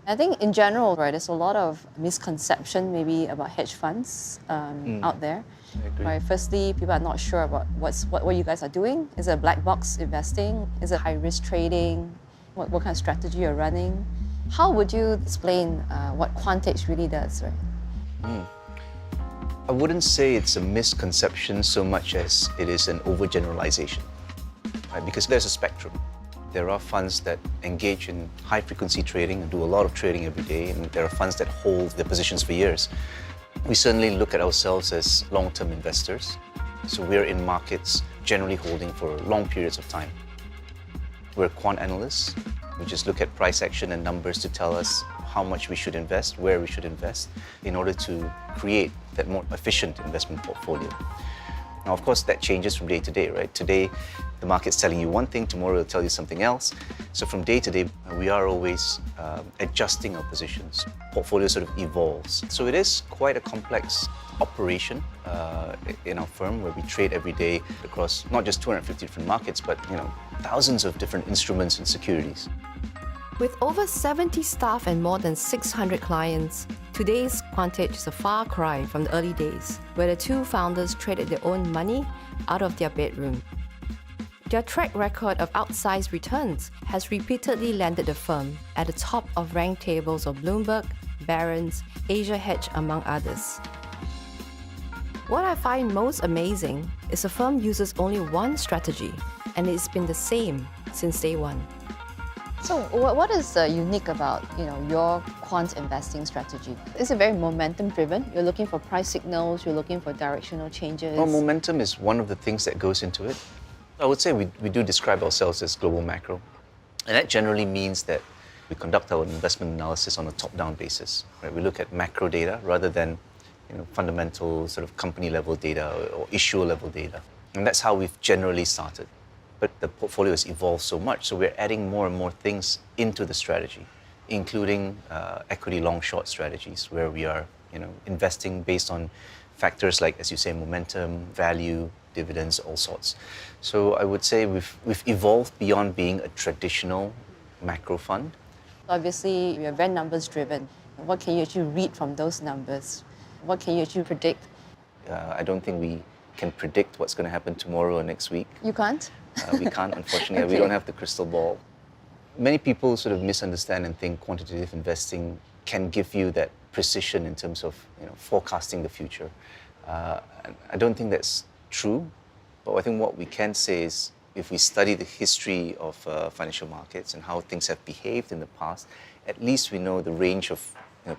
I think in general, right, there's a lot of misconception maybe about hedge funds out there. I agree. Right. Firstly, people are not sure about what you guys are doing. Is it black box investing? Is it high risk trading? What kind of strategy you're running? How would you explain what Quantedge really does, right? I wouldn't say it's a misconception so much as it is an overgeneralization, right? Because there's a spectrum. There are funds that engage in high-frequency trading and do a lot of trading every day, and there are funds that hold their positions for years. We certainly look at ourselves as long-term investors, so we're in markets generally holding for long periods of time. We're quant analysts. We just look at price action and numbers to tell us how much we should invest, where we should invest, in order to create that more efficient investment portfolio. Now, of course, that changes from day to day, right? Today, the market's telling you one thing, tomorrow it'll tell you something else. So from day to day, we are always adjusting our positions. Portfolio sort of evolves. So it is quite a complex operation in our firm, where we trade every day across not just 250 different markets, but thousands of different instruments and securities. With over 70 staff and more than 600 clients, today's Quantedge is a far cry from the early days, where the two founders traded their own money out of their bedroom. Their track record of outsized returns has repeatedly landed the firm at the top of ranked tables of Bloomberg, Barron's, Asia Hedge, among others. What I find most amazing is the firm uses only one strategy, and it's been the same since day one. So what is unique about your quant investing strategy? Is it very momentum driven? You're looking for price signals, you're looking for directional changes? Well, momentum is one of the things that goes into it. I would say we do describe ourselves as global macro. And that generally means that we conduct our investment analysis on a top-down basis. Right? We look at macro data rather than fundamental sort of company level data or issuer level data. And that's how we've generally started. But the portfolio has evolved so much, so we're adding more and more things into the strategy, including equity long-short strategies, where we are investing based on factors like, as you say, momentum, value, dividends, all sorts. So I would say we've evolved beyond being a traditional macro fund. Obviously, you're very numbers driven. What can you actually read from those numbers? What can you actually predict? I don't think we can predict what's going to happen tomorrow or next week. You can't? We can't, unfortunately. Okay. We don't have the crystal ball. Many people sort of misunderstand and think quantitative investing can give you that precision in terms of forecasting the future. I don't think that's true, but I think what we can say is if we study the history of financial markets and how things have behaved in the past, at least we know the range of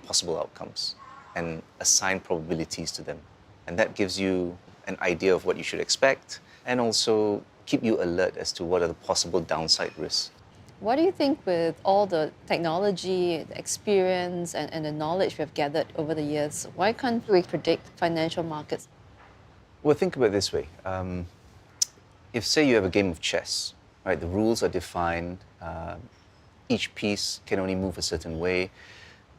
possible outcomes and assign probabilities to them. And that gives you an idea of what you should expect and also keep you alert as to what are the possible downside risks. What do you think, with all the technology, the experience, and the knowledge we've gathered over the years, why can't we predict financial markets? Well, think about it this way. If, say, you have a game of chess, right, the rules are defined, each piece can only move a certain way,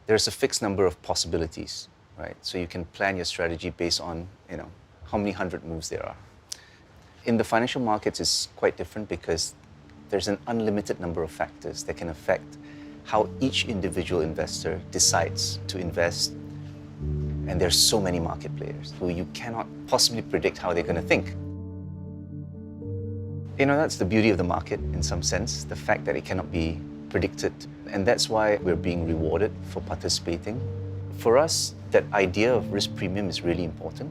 there's a fixed number of possibilities, right? So you can plan your strategy based on, how many hundred moves there are. In the financial markets, it's quite different because there's an unlimited number of factors that can affect how each individual investor decides to invest. And there's so many market players who you cannot possibly predict how they're going to think. That's the beauty of the market in some sense, the fact that it cannot be predicted. And that's why we're being rewarded for participating. For us, that idea of risk premium is really important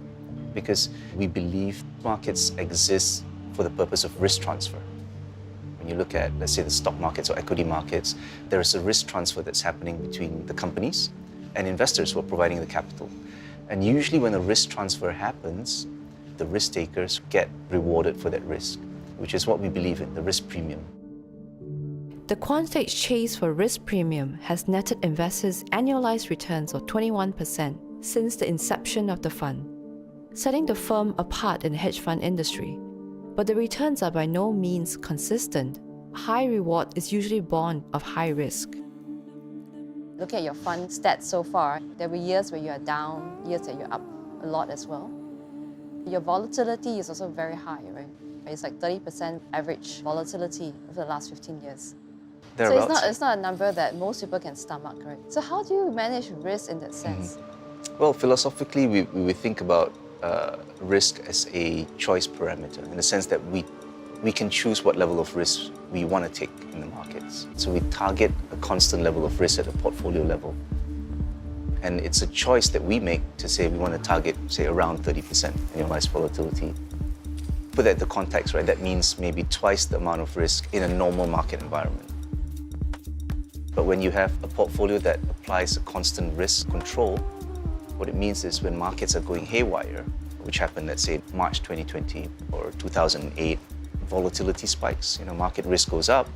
because we believe markets exist for the purpose of risk transfer. When you look at, let's say, the stock markets or equity markets, there is a risk transfer that's happening between the companies and investors who are providing the capital. And usually when a risk transfer happens, the risk takers get rewarded for that risk, which is what we believe in, the risk premium. The Quantedge chase for risk premium has netted investors annualized returns of 21% since the inception of the fund, setting the firm apart in the hedge fund industry. But the returns are by no means consistent. High reward is usually born of high risk. Looking at your fund stats so far, there were years where you are down, years that you're up a lot as well. Your volatility is also very high, right? It's like 30% average volatility over the last 15 years. So thereabouts. it's not a number that most people can stomach, right? So how do you manage risk in that sense? Well, philosophically, we think about risk as a choice parameter in the sense that we can choose what level of risk we want to take in the markets. So we target a constant level of risk at a portfolio level. And it's a choice that we make to say we want to target, say, around 30% annualized volatility. Put that into context, right? That means maybe twice the amount of risk in a normal market environment. But when you have a portfolio that applies a constant risk control, what it means is when markets are going haywire, which happened, let's say, March 2020 or 2008, volatility spikes, market risk goes up.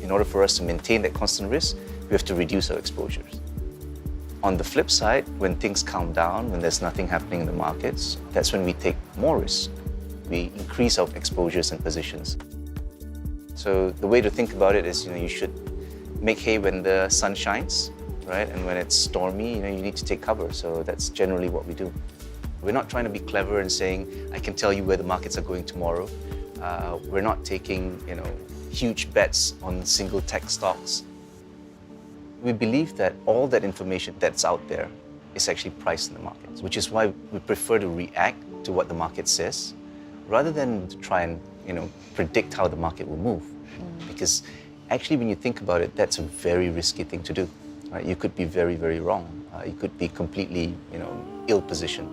In order for us to maintain that constant risk, we have to reduce our exposures. On the flip side, when things calm down, when there's nothing happening in the markets, that's when we take more risk. We increase our exposures and positions. So the way to think about it is, you should make hay when the sun shines, right? And when it's stormy, you need to take cover. So that's generally what we do. We're not trying to be clever and saying, I can tell you where the markets are going tomorrow. We're not taking, huge bets on single tech stocks. We believe that all that information that's out there is actually priced in the markets, which is why we prefer to react to what the market says rather than to try and, predict how the market will move. Because actually, when you think about it, that's a very risky thing to do. Right? You could be very, very wrong. You could be completely, ill-positioned.